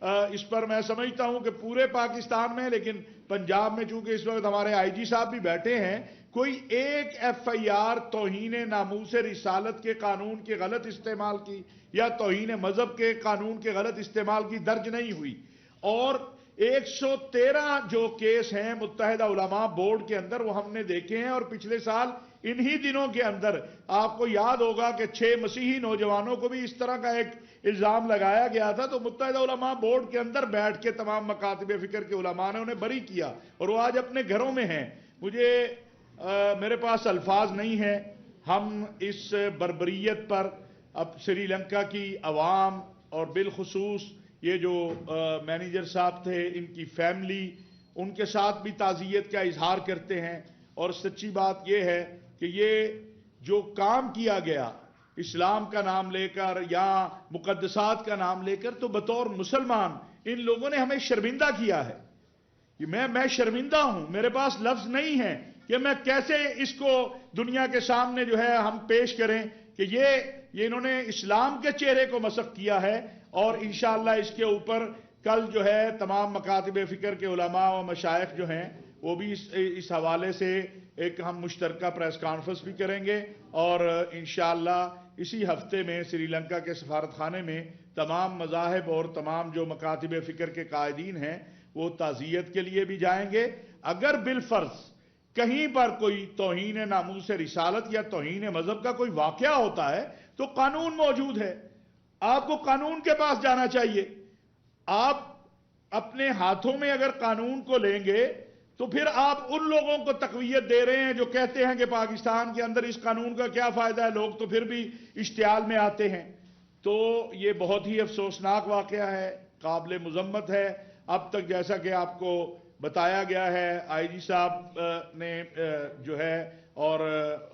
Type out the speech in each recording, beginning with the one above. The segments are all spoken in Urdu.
اس پر میں سمجھتا ہوں کہ پورے پاکستان میں، لیکن پنجاب میں چونکہ اس وقت ہمارے آئی جی صاحب بھی بیٹھے ہیں، کوئی ایک ایف آئی آر توہین ناموس رسالت کے قانون کے غلط استعمال کی یا توہین مذہب کے قانون کے غلط استعمال کی درج نہیں ہوئی. اور 113 جو کیس ہیں متحدہ علماء بورڈ کے اندر وہ ہم نے دیکھے ہیں. اور پچھلے سال انہی دنوں کے اندر آپ کو یاد ہوگا کہ 6 مسیحی نوجوانوں کو بھی اس طرح کا ایک الزام لگایا گیا تھا، تو متحدہ علماء بورڈ کے اندر بیٹھ کے تمام مکاتب فکر کے علماء نے انہیں بری کیا اور وہ آج اپنے گھروں میں ہیں. میرے پاس الفاظ نہیں ہیں. ہم اس بربریت پر اب سری لنکا کی عوام اور بالخصوص یہ جو مینیجر صاحب تھے، ان کی فیملی، ان کے ساتھ بھی تعزیت کا اظہار کرتے ہیں. اور سچی بات یہ ہے کہ یہ جو کام کیا گیا اسلام کا نام لے کر یا مقدسات کا نام لے کر، تو بطور مسلمان ان لوگوں نے ہمیں شرمندہ کیا ہے. میں شرمندہ ہوں، میرے پاس لفظ نہیں ہے کہ میں کیسے اس کو دنیا کے سامنے جو ہے ہم پیش کریں کہ یہ انہوں نے اسلام کے چہرے کو مسخ کیا ہے. اور انشاءاللہ اس کے اوپر کل جو ہے تمام مکاتب فکر کے علماء و مشائخ جو ہیں وہ بھی اس حوالے سے ایک ہم مشترکہ پریس کانفرنس بھی کریں گے. اور انشاءاللہ اسی ہفتے میں سری لنکا کے سفارت خانے میں تمام مذاہب اور تمام جو مکاتب فکر کے قائدین ہیں وہ تعزیت کے لیے بھی جائیں گے. اگر بالفرض کہیں پر کوئی توہین ناموس رسالت یا توہین مذہب کا کوئی واقعہ ہوتا ہے تو قانون موجود ہے، آپ کو قانون کے پاس جانا چاہیے. آپ اپنے ہاتھوں میں اگر قانون کو لیں گے تو پھر آپ ان لوگوں کو تقویت دے رہے ہیں جو کہتے ہیں کہ پاکستان کے اندر اس قانون کا کیا فائدہ ہے، لوگ تو پھر بھی اشتعال میں آتے ہیں. تو یہ بہت ہی افسوسناک واقعہ ہے، قابل مذمت ہے. اب تک جیسا کہ آپ کو بتایا گیا ہے آئی جی صاحب نے جو ہے اور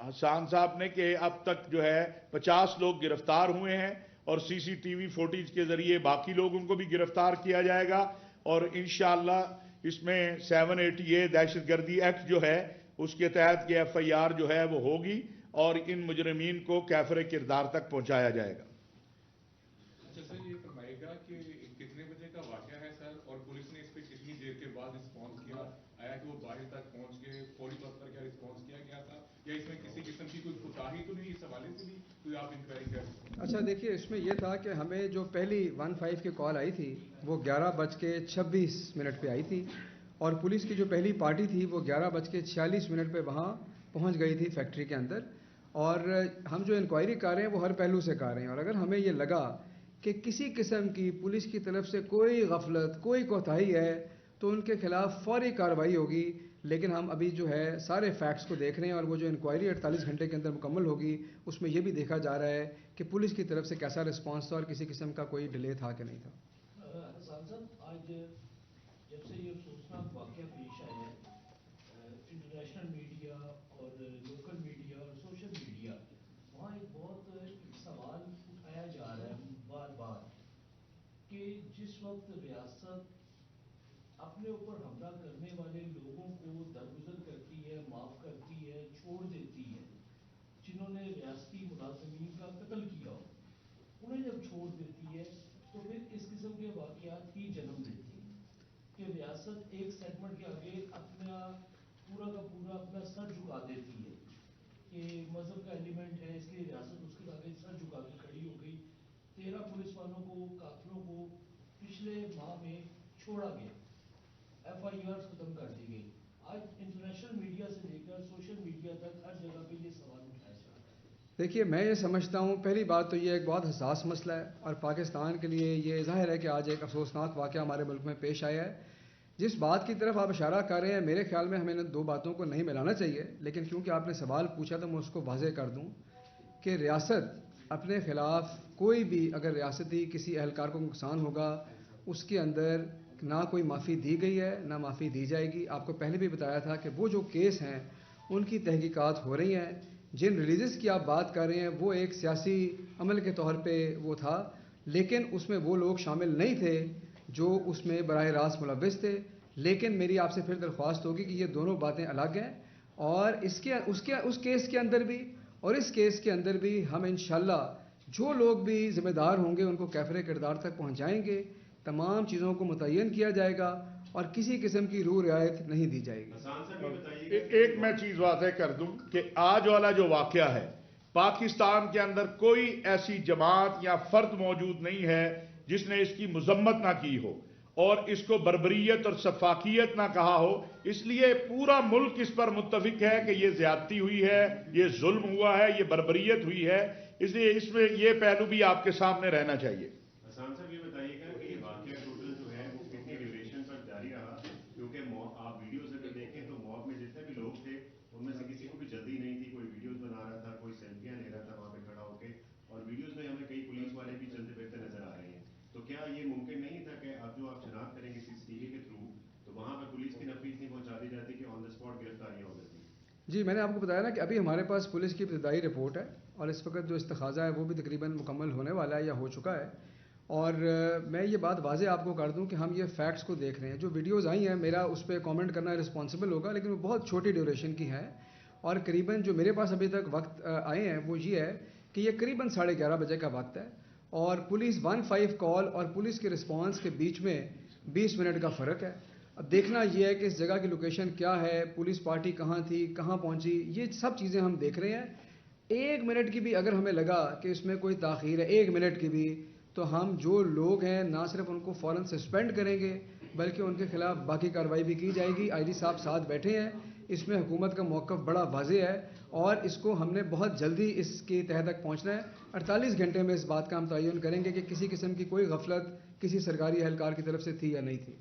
حسان صاحب نے کہ اب تک جو ہے 50 لوگ گرفتار ہوئے ہیں اور سی سی ٹی وی فوٹیج کے ذریعے باقی لوگوں کو بھی گرفتار کیا جائے گا. اور انشاءاللہ اس میں 780 دہشت گردی ایکٹ جو ہے اس کے تحت یہ ایف آئی آر جو ہے وہ ہوگی اور ان مجرمین کو کیفر کردار تک پہنچایا جائے گا. اچھا سر، یہ فرمائے گا کہ کتنے بجے کا واقعہ ہے سر، اور پولیس نے اس پہ کتنی دیر کے بعد رسپانس کیا؟ آیا کہ وہ باہر تک پہنچ گئے، فوری طور پر کیا رسپانس کیا گیا تھا، یا اس میں کسی قسم کی کوئی کوتاہی تو نہیں؟ اس حوالے سے بھی کوئی آپ انکوائری کر سکتے ہیں؟ اچھا دیکھیے، اس میں یہ تھا کہ ہمیں جو پہلی 15 کی کال آئی تھی وہ 11:26 پہ آئی تھی، اور پولیس کی جو پہلی پارٹی تھی وہ 11:46 پہ وہاں پہنچ گئی تھی فیکٹری کے اندر. اور ہم جو انکوائری کر رہے ہیں وہ ہر پہلو سے کر رہے ہیں، اور اگر ہمیں یہ لگا کہ کسی قسم کی پولیس کی طرف سے کوئی غفلت، کوئی کوتاہی ہے تو ان کے خلاف فوری کارروائی ہوگی. لیکن ہم ابھی جو ہے سارے فیکٹس کو دیکھ رہے ہیں، اور وہ جو انکوائری 48 گھنٹے کے اندر مکمل ہوگی اس میں یہ بھی دیکھا جا رہا ہے کہ پولیس کی طرف سے کیسا رسپانس تھا اور کسی قسم کا کوئی ڈیلے تھا کہ نہیں تھا. حسان صاحب، آج جب سے یہ افسوسناک واقعہ پیش آیا ہے، انٹرنیشنل میڈیا اور لوکل میڈیا اور سوشل میڈیا، وہاں ایک بہت سوال اٹھایا جا رہا ہے بار بار کہ جس وقت ریاست اپنے اوپر حملہ کرنے والے لوگوں کو درگزر کرتی ہے، معاف کرتی ہے، چھوڑ دیتی ہے، جنہوں نے ریاستی ملازمین کا قتل کیا ہو، انہیں جب چھوڑ دیتی ہے تو پھر اس قسم کے واقعات ہی جنم دیتی ہیں کہ ریاست ایک سیگمنٹ کے آگے اپنا پورا کا پورا اپنا سر جھکا دیتی ہے کہ مذہب کا ایلیمنٹ ہے، اس لیے ریاست اس کے آگے سر جھکا کے کھڑی ہو گئی. 13 پولیس والوں کو، قاتلوں کو پچھلے ماہ میں چھوڑا گیا، ایف آئی آر ختم کر دی گئی. آج انٹرنیشنل میڈیا سے لے کر سوشل میڈیا تک ہر جگہ پہ یہ سوال اٹھایا جا رہا ہے. دیکھیے، میں یہ سمجھتا ہوں پہلی بات تو یہ ایک بہت حساس مسئلہ ہے، اور پاکستان کے لیے یہ ظاہر ہے کہ آج ایک افسوسناک واقعہ ہمارے ملک میں پیش آیا ہے. جس بات کی طرف آپ اشارہ کر رہے ہیں، میرے خیال میں ہمیں ان دو باتوں کو نہیں ملانا چاہیے، لیکن کیونکہ آپ نے سوال پوچھا تو میں اس کو واضح کر دوں کہ ریاست اپنے خلاف کوئی بھی اگر ریاستی کسی اہلکار کو نقصان ہوگا اس کے اندر نہ کوئی معافی دی گئی ہے نہ معافی دی جائے گی. آپ کو پہلے بھی بتایا تھا کہ وہ جو کیس ہیں ان کی تحقیقات ہو رہی ہیں. جن ریلیزز کی آپ بات کر رہے ہیں وہ ایک سیاسی عمل کے طور پہ وہ تھا، لیکن اس میں وہ لوگ شامل نہیں تھے جو اس میں براہ راست ملوث تھے. لیکن میری آپ سے پھر درخواست ہوگی کہ یہ دونوں باتیں الگ ہیں، اور اس کیس کے اندر بھی اور اس کیس کے اندر بھی ہم انشاءاللہ جو لوگ بھی ذمہ دار ہوں گے ان کو کیفر کردار تک پہنچائیں گے. تمام چیزوں کو متعین کیا جائے گا اور کسی قسم کی روح رعایت نہیں دی جائے گی۔ ایک میں چیز واضح کر دوں کہ آج والا جو واقعہ ہے، پاکستان کے اندر کوئی ایسی جماعت یا فرد موجود نہیں ہے جس نے اس کی مذمت نہ کی ہو اور اس کو بربریت اور سفاکیت نہ کہا ہو۔ اس لیے پورا ملک اس پر متفق ہے کہ یہ زیادتی ہوئی ہے، یہ ظلم ہوا ہے، یہ بربریت ہوئی ہے، اس لیے اس میں یہ پہلو بھی آپ کے سامنے رہنا چاہیے۔ حسان صاحب یہ بتائیے گا کہ یہ واقعہ ٹوٹل جو ہے وہ کتنی ڈیوریشن پر جاری رہا؟ کیونکہ آپ ویڈیوز اگر دیکھیں تو موب میں جتنے بھی لوگ تھے ان میں سے کسی کو بھی جلدی نہیں تھی، کوئی ویڈیوز بنا رہا تھا، کوئی سیلفیاں لے رہا تھا وہاں پہ کھڑا ہو کے، اور ویڈیوز میں ہمیں کئی پولیس والے بھی چلتے پھرتے نظر آ رہے ہیں۔ تو کیا یہ ممکن نہیں تھا کہ اب جو آپ شناخت کریں گے CCTV کے تھرو تو وہاں پہ پولیس کی نفری اتنی پہنچا دی جاتی کہ آن دا اسپاٹ گرفتاریاں ہو جاتی؟ جی، میں نے آپ کو بتایا نا کہ ابھی ہمارے پاس پولیس کی ابتدائی رپورٹ ہے اور اس وقت جو استخاذہ ہے وہ بھی تقریباً مکمل ہونے والا ہے یا ہو چکا ہے، اور میں یہ بات واضح آپ کو کر دوں کہ ہم یہ فیکٹس کو دیکھ رہے ہیں۔ جو ویڈیوز آئی ہیں میرا اس پہ کامنٹ کرنا رسپانسبل ہوگا، لیکن وہ بہت چھوٹی ڈیوریشن کی ہیں، اور قریباً جو میرے پاس ابھی تک وقت آئے ہیں وہ یہ ہے کہ یہ قریباً 11:30 بجے کا وقت ہے، اور پولیس 15 کال اور پولیس کے رسپانس کے بیچ میں 20 منٹ کا فرق ہے۔ اب دیکھنا یہ ہے کہ اس جگہ کی لوکیشن کیا ہے، پولیس پارٹی کہاں تھی، کہاں پہنچی، یہ سب چیزیں ہم دیکھ رہے ہیں۔ 1 منٹ کی بھی اگر ہمیں لگا کہ اس میں کوئی تاخیر ہے، 1 منٹ کی بھی، تو ہم جو لوگ ہیں نہ صرف ان کو فوراً سسپینڈ کریں گے بلکہ ان کے خلاف باقی کارروائی بھی کی جائے گی۔ IG صاحب ساتھ بیٹھے ہیں، اس میں حکومت کا موقف بڑا واضح ہے اور اس کو ہم نے بہت جلدی اس کی تہہ تک پہنچنا ہے۔ 48 گھنٹے میں اس بات کا ہم تعین کریں گے کہ کسی قسم کی کوئی غفلت کسی سرکاری اہلکار کی طرف سے تھی یا نہیں تھی۔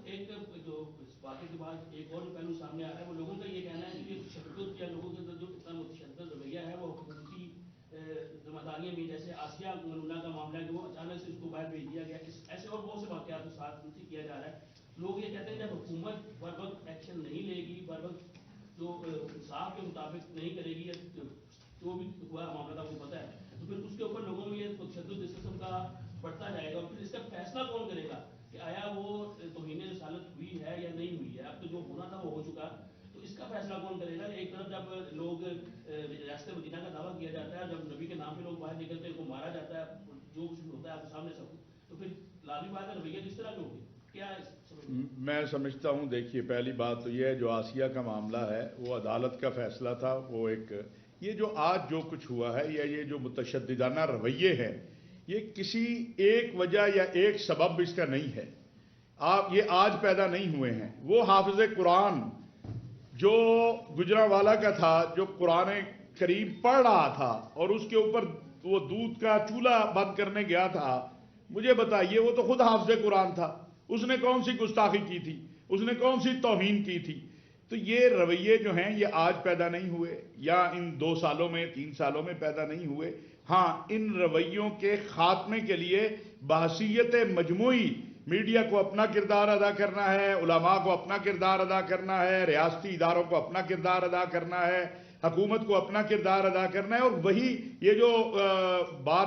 ایک جو اس واقعے کے بعد ایک اور پہلو سامنے آ رہا ہے، وہ لوگوں کا یہ کہنا ہے کہ یہ تشدد یا لوگوں کے اندر جو اتنا متشدد رویہ ہے وہ حکومتی ذمہ داریاں بھی، جیسے آسیہ ملونہ کا معاملہ ہے کہ وہ اچانک سے اس کو باہر بھیج دیا گیا، ایسے اور بہت سے واقعات کے ساتھ کیا جا رہا ہے۔ لوگ یہ کہتے ہیں جب حکومت بر وقت ایکشن نہیں لے گی، بر وقت جو انصاف کے مطابق نہیں کرے گی، جو بھی ہوا معاملہ تھا وہ پتہ ہے، تو پھر اس کے اوپر لوگوں میں یہ تشدد اس قسم کا بڑھتا جائے گا، اور پھر اس کا فیصلہ کون کرے گا کہ آیا وہ توہین رسالت ہوئی ہے یا نہیں ہوئی ہے؟ اب تو جو ہونا تھا وہ ہو چکا، تو اس کا فیصلہ کون کرے گا؟ ایک طرف جب لوگ ریاست مدینہ کا دعویٰ کیا جاتا ہے، جب نبی کے نام پہ لوگ باہر نکلتے ہیں، ان کو مارا جاتا ہے، جو کچھ ہوتا ہے آپ کے سامنے سب، تو پھر لازمی بات ہے رویہ کس طرح کے ہوگی؟ کیا میں سمجھتا ہوں، دیکھیے پہلی بات تو یہ ہے جو آسیہ کا معاملہ ہے وہ عدالت کا فیصلہ تھا، وہ ایک یہ جو آج جو کچھ ہوا ہے یا یہ جو متشددانہ رویے ہیں یہ کسی ایک وجہ یا ایک سبب اس کا نہیں ہے، یہ آج پیدا نہیں ہوئے ہیں۔ وہ حافظ قرآن جو گجرانوالہ کا تھا، جو قرآن کریم پڑھ رہا تھا اور اس کے اوپر وہ دودھ کا چولہا بند کرنے گیا تھا، مجھے بتائیے وہ تو خود حافظ قرآن تھا، اس نے کون سی گستاخی کی تھی، اس نے کون سی توہین کی تھی؟ تو یہ رویے جو ہیں یہ آج پیدا نہیں ہوئے یا ان 2 سالوں میں 3 سالوں میں پیدا نہیں ہوئے۔ ہاں، ان رویوں کے خاتمے کے لیے بحثیت مجموعی میڈیا کو اپنا کردار ادا کرنا ہے، علماء کو اپنا کردار ادا کرنا ہے، ریاستی اداروں کو اپنا کردار ادا کرنا ہے، حکومت کو اپنا کردار ادا کرنا ہے، اور وہی یہ جو بار